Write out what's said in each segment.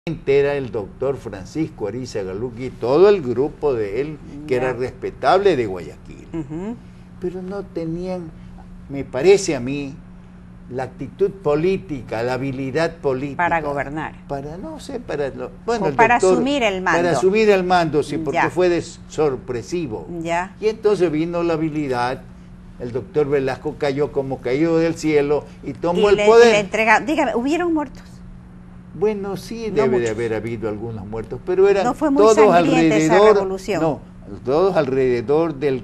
era el doctor Francisco Ariza Galuqui y todo el grupo de él, que era respetable de Guayaquil. Pero no tenían, me parece a mí, la actitud política, la habilidad política. Para gobernar. Para, no sé, para asumir el mando. Para asumir el mando, sí, porque fue sorpresivo. Y entonces vino la habilidad, el doctor Velasco cayó como caído del cielo y tomó el poder. Dígame, ¿hubieron muertos? Bueno, sí, debe de haber habido algunos muertos, pero eran no fue muy todos alrededor, esa revolución. No, todos alrededor del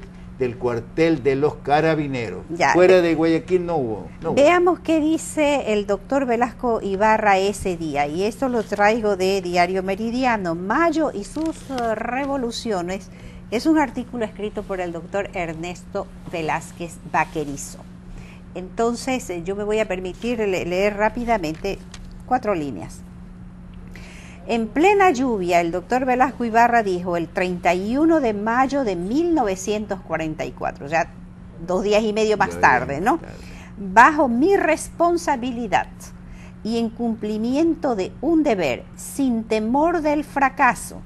cuartel de los carabineros. Fuera de Guayaquil no hubo. Veamos qué dice el doctor Velasco Ibarra ese día, y esto lo traigo de Diario Meridiano, Mayo y sus revoluciones. Es un artículo escrito por el doctor Ernesto Velázquez Vaquerizo. Entonces, yo me voy a permitir leer rápidamente 4 líneas. En plena lluvia, el doctor Velasco Ibarra dijo el 31 de mayo de 1944, ya 2 días y medio más tarde, ¿no? Bajo mi responsabilidad y en cumplimiento de un deber, sin temor del fracaso,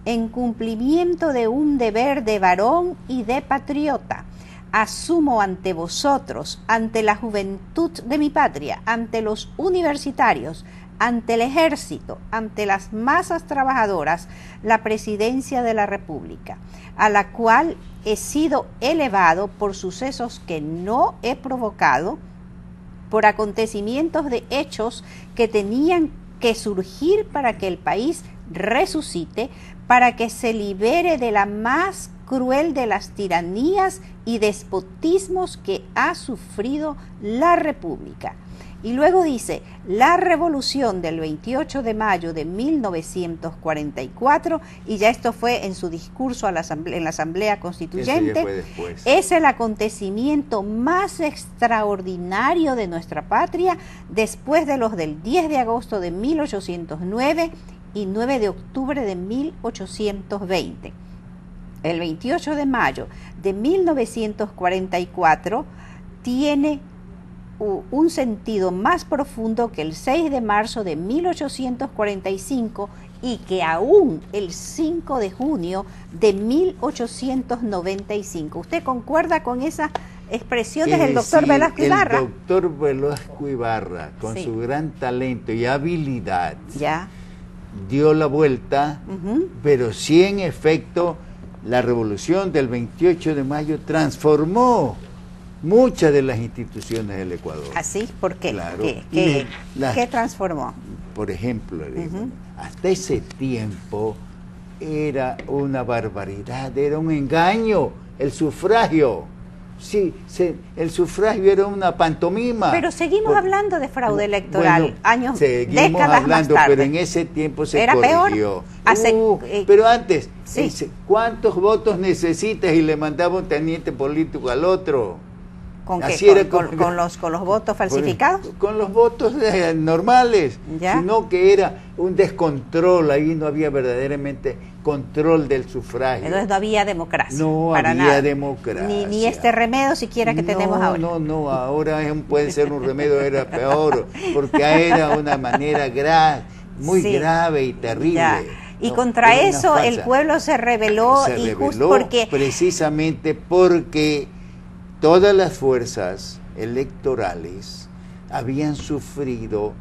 en cumplimiento de un deber de varón y de patriota, asumo ante vosotros, ante la juventud de mi patria, ante los universitarios, ante el ejército, ante las masas trabajadoras, la presidencia de la República, a la cual he sido elevado por sucesos que no he provocado, por acontecimientos de hechos que tenían que surgir para que el país resucite, para que se libere de la más cruel de las tiranías y despotismos que ha sufrido la República. Y luego dice, la revolución del 28 de mayo de 1944, y ya esto fue en su discurso en la Asamblea Constituyente, es el acontecimiento más extraordinario de nuestra patria después de los del 10 de agosto de 1809 y 9 de octubre de 1820. El 28 de mayo de 1944 tiene un sentido más profundo que el 6 de marzo de 1845 y que aún el 5 de junio de 1895. ¿Usted concuerda con esas expresiones del doctor Velasco Ibarra? El doctor Velasco Ibarra, con su gran talento y habilidad, dio la vuelta, pero sí, en efecto, la revolución del 28 de mayo transformó muchas de las instituciones del Ecuador. ¿Así? ¿Por qué? Claro. ¿Qué transformó? Por ejemplo, hasta ese tiempo era una barbaridad, era un engaño el sufragio. Sí, el sufragio era una pantomima. Pero seguimos hablando de fraude electoral, seguimos hablando, pero en ese tiempo se corrigió. Pero antes, ¿cuántos votos necesitas? Y le mandaba un teniente político al otro. ¿Con qué? ¿Con los votos falsificados? Con los votos normales, sino que era un descontrol, ahí no había verdaderamente control del sufragio. Entonces no había democracia. No había democracia. Ni este remedio siquiera que tenemos ahora. No, ahora puede ser un remedio, era peor, porque era una manera muy grave y terrible. Y contra eso el pueblo se rebeló, precisamente porque todas las fuerzas electorales habían sufrido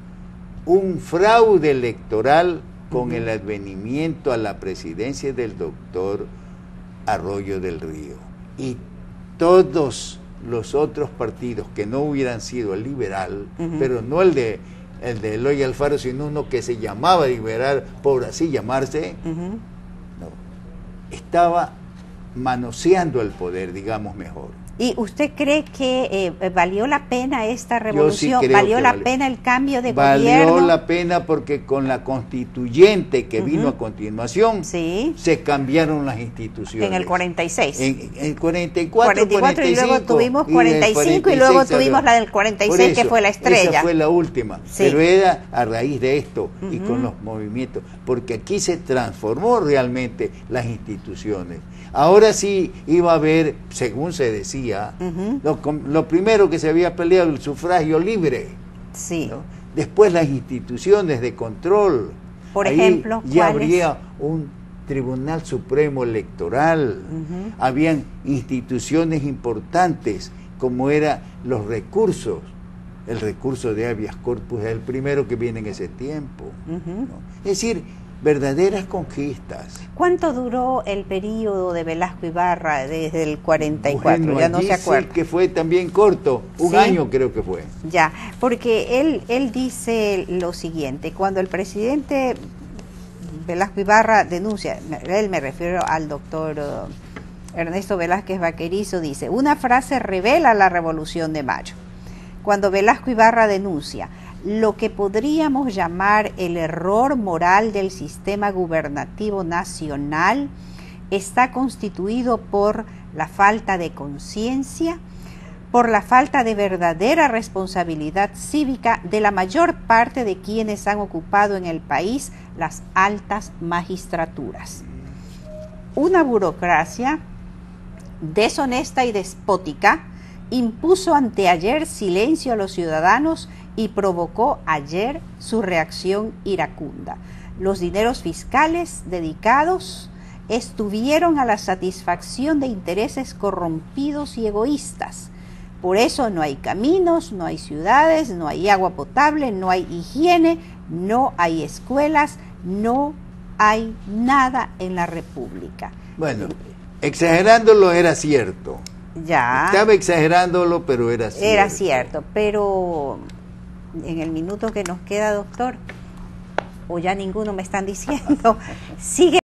un fraude electoral con el advenimiento a la presidencia del doctor Arroyo del Río. Y todos los otros partidos que no hubieran sido el liberal, pero no el de Eloy Alfaro, sino uno que se llamaba liberal, por así llamarse, estaba manoseando el poder, digamos mejor. ¿Y usted cree que valió la pena esta revolución? ¿Valió la pena el cambio de gobierno? Valió la pena porque con la constituyente que vino a continuación, se cambiaron las instituciones. En el 46. En el 44, 45, y luego tuvimos 45 y luego tuvimos la del 46 que fue la estrella. Esa fue la última, pero era a raíz de esto y con los movimientos, porque aquí se transformó realmente las instituciones. Ahora sí iba a haber, según se decía, lo primero que se había peleado, el sufragio libre. ¿No? Después las instituciones de control. Por Ahí ejemplo, ya ¿cuáles? habría un Tribunal Supremo Electoral, habían instituciones importantes como eran los recursos. El recurso de habeas corpus es el primero que viene en ese tiempo, ¿no? Es decir, verdaderas conquistas. ¿Cuánto duró el periodo de Velasco Ibarra desde el 44? Bueno, Ya no allí se acuerda. sí que fue también corto, un ¿Sí? año creo que fue. Ya, porque él dice lo siguiente: cuando el presidente Velasco Ibarra denuncia, él me refiero al doctor Ernesto Velázquez Vaquerizo, dice, una frase revela la Revolución de Mayo. Cuando Velasco Ibarra denuncia lo que podríamos llamar el error moral del sistema gubernativo nacional, está constituido por la falta de conciencia, por la falta de verdadera responsabilidad cívica de la mayor parte de quienes han ocupado en el país las altas magistraturas. Una burocracia deshonesta y despótica impuso anteayer silencio a los ciudadanos y provocó ayer su reacción iracunda. Los dineros fiscales dedicados estuvieron a la satisfacción de intereses corrompidos y egoístas. Por eso no hay caminos, no hay ciudades, no hay agua potable, no hay higiene, no hay escuelas, no hay nada en la República. Bueno, exagerándolo era cierto. Ya. Estaba exagerándolo, pero era cierto. Era cierto, pero en el minuto que nos queda, doctor, o ya ninguno me están diciendo, sigue